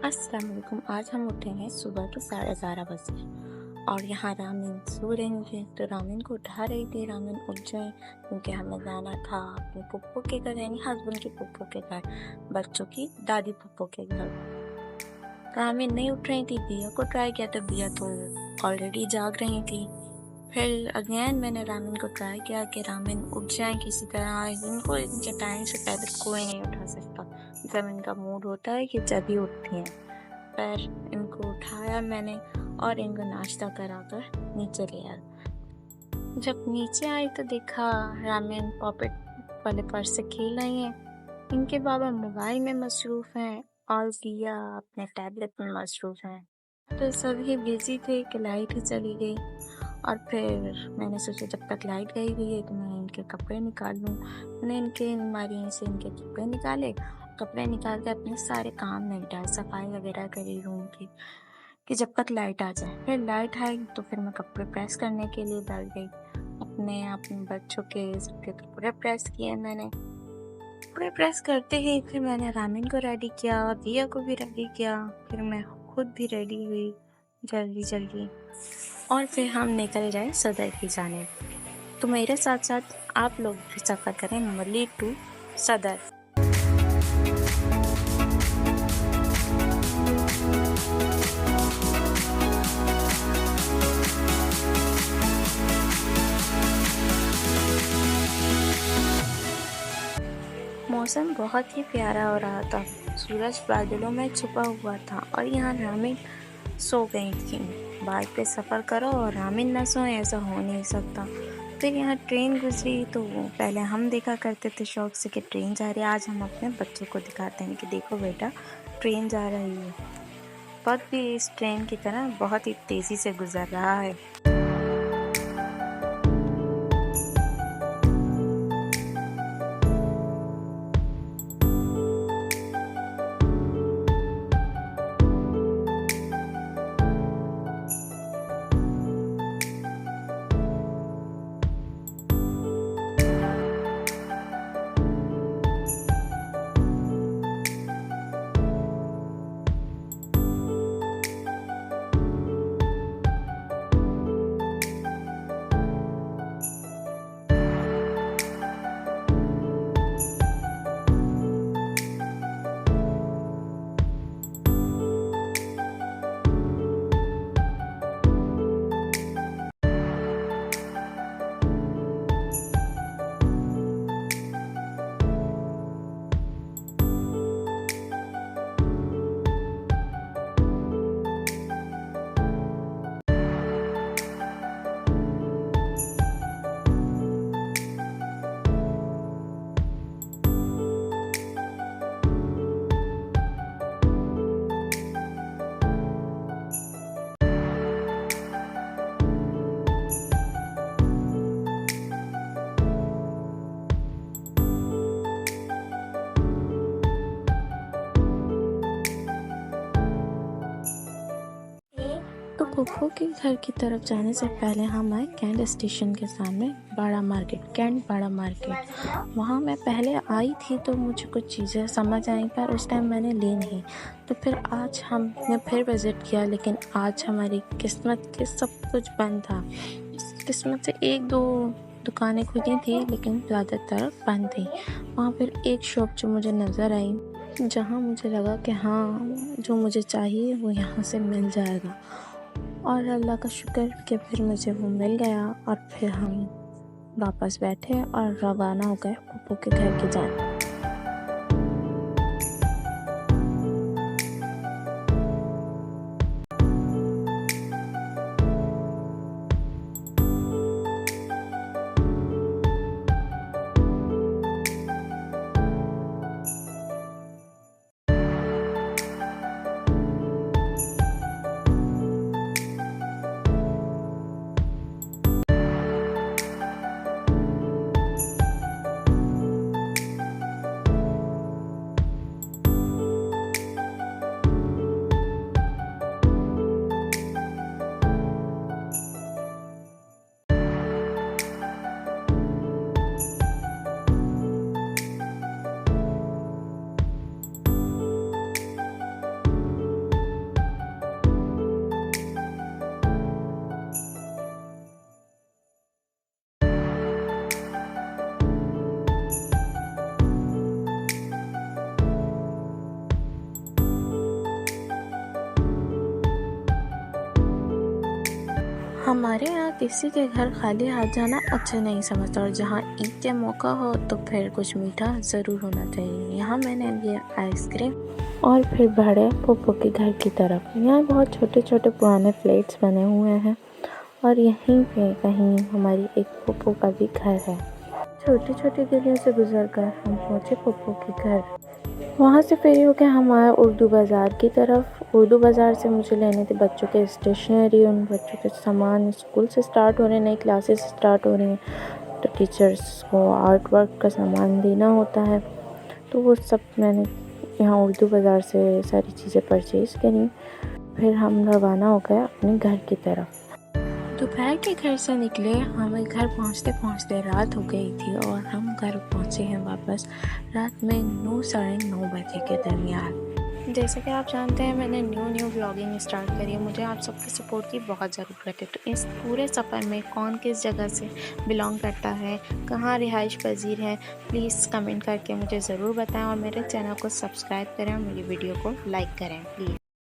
अस्सलाम वालेकुम। आज हम उठे हैं सुबह के 11:30 बजे और यहाँ रामिन सो रही थी, तो रामिन को उठा रही थी। रामिन उठ जाए क्योंकि हमें जाना था अपने पप्पू के घर, यानी हस्बैंड के पप्पू के घर, बच्चों की दादी पप्पू के घर। रामिन नहीं उठ रही थी, बिया को ट्राई किया तो बिया तो ऑलरेडी जाग रही थी। फिर अगेन मैंने रामिन को ट्राई किया कि रामिन उठ जाए किसी तरह। इनको इनके टाइम से पहले कोई नहीं उठा सकता, जब इनका मूड होता है कि जब ही उठती हैं। फिर इनको उठाया मैंने और इनको नाश्ता कराकर नीचे ले आया। जब नीचे आई तो देखा रामिन पॉपेट वाले पर्स से खेल रही हैं। इनके बाबा मोबाइल में मसरूफ़ हैं और बिया अपने टैबलेट में मसरूफ़ हैं। तो सभी बिजी थे कि लाइट ही चली गई। और फिर मैंने सोचा जब तक लाइट गई हुई है तो मैं इनके कपड़े निकाल लूँ। मैंने इनके अलमारी से इनके कपड़े निकाले, कपड़े निकाल के अपने सारे काम निपटाए, सफाई वगैरह करी रूम की, कि जब तक लाइट आ जाए। फिर लाइट आई तो फिर मैं कपड़े प्रेस करने के लिए बैठ गई। अपने बच्चों के सबके कपड़े प्रेस किए मैंने। कपड़े प्रेस करते ही फिर मैंने रामिन को रेडी किया, दिया को भी रेडी किया, फिर मैं खुद भी रेडी हुई जल्दी जल्दी और फिर हम निकल गए सदर की जानिब। तो मेरे साथ साथ आप लोग भी सफ़र करें मली टू सदर। मौसम बहुत ही प्यारा हो रहा था, सूरज बादलों में छुपा हुआ था और यहाँ रामिन सो गई थी। बाइक पे सफ़र करो और रामिन ना सोए, ऐसा हो नहीं सकता। फिर यहाँ ट्रेन गुजरी तो पहले हम देखा करते थे शौक से कि ट्रेन जा रही है। आज हम अपने बच्चों को दिखाते हैं कि देखो बेटा, ट्रेन जा रही है। वक्त भी इस ट्रेन की तरह बहुत ही तेज़ी से गुजर रहा है। तो फूफू के घर की तरफ जाने से पहले हम आए कैंट स्टेशन के सामने बड़ा मार्केट, कैंट बड़ा मार्केट। वहाँ मैं पहले आई थी तो मुझे कुछ चीज़ें समझ आई पर उस टाइम मैंने ली नहीं। तो फिर आज हमने फिर विज़िट किया, लेकिन आज हमारी किस्मत के सब कुछ बंद था। किस्मत से एक दो दुकानें खुली थी लेकिन ज़्यादातर बंद थी। वहाँ फिर एक शॉप जो मुझे नज़र आई, जहाँ मुझे लगा कि हाँ, जो मुझे चाहिए वो यहाँ से मिल जाएगा। और अल्लाह का शुक्र कि फिर मुझे वो मिल गया और फिर हम वापस बैठे और रवाना हो गए पप्पू के घर की जाने। हमारे यहाँ किसी के घर खाली हाथ जाना अच्छा नहीं समझता, और जहाँ ईद के मौका हो तो फिर कुछ मीठा ज़रूर होना चाहिए। यहाँ मैंने लिया आइसक्रीम और फिर बढ़े पप्पू के घर की तरफ। यहाँ बहुत छोटे छोटे पुराने फ्लैट्स बने हुए हैं और यहीं पे कहीं हमारी एक पप्पू का भी घर है। छोटी छोटी गलियों से गुजरकर हम पहुँचे पप्पू के घर। वहाँ से फेरी होकर हम आए उर्दू बाज़ार की तरफ। उर्दू बाज़ार से मुझे लेने थे बच्चों के स्टेशनरी, उन बच्चों के सामान। स्कूल से स्टार्ट हो रहे हैं, नई क्लासेस स्टार्ट हो रही हैं, तो टीचर्स को आर्ट वर्क का सामान देना होता है, तो वो सब मैंने यहाँ उर्दू बाज़ार से सारी चीज़ें परचेज़ करी। फिर हम रवाना हो गए अपने घर की तरफ। दोपहर के घर से निकले, हमें घर पहुंचते पहुंचते रात हो गई थी और हम घर पहुंचे हैं वापस रात में 9 साढ़े 9 बजे के दरमियान। जैसे कि आप जानते हैं मैंने न्यू व्लॉगिंग स्टार्ट करी है। मुझे आप सबके सपोर्ट की बहुत ज़रूरत है। तो इस पूरे सफ़र में कौन किस जगह से बिलोंग करता है, कहाँ रिहाइश पजीर है, प्लीज़ कमेंट करके मुझे ज़रूर बताएं और मेरे चैनल को सब्सक्राइब करें और मेरी वीडियो को लाइक करें प्लीज़।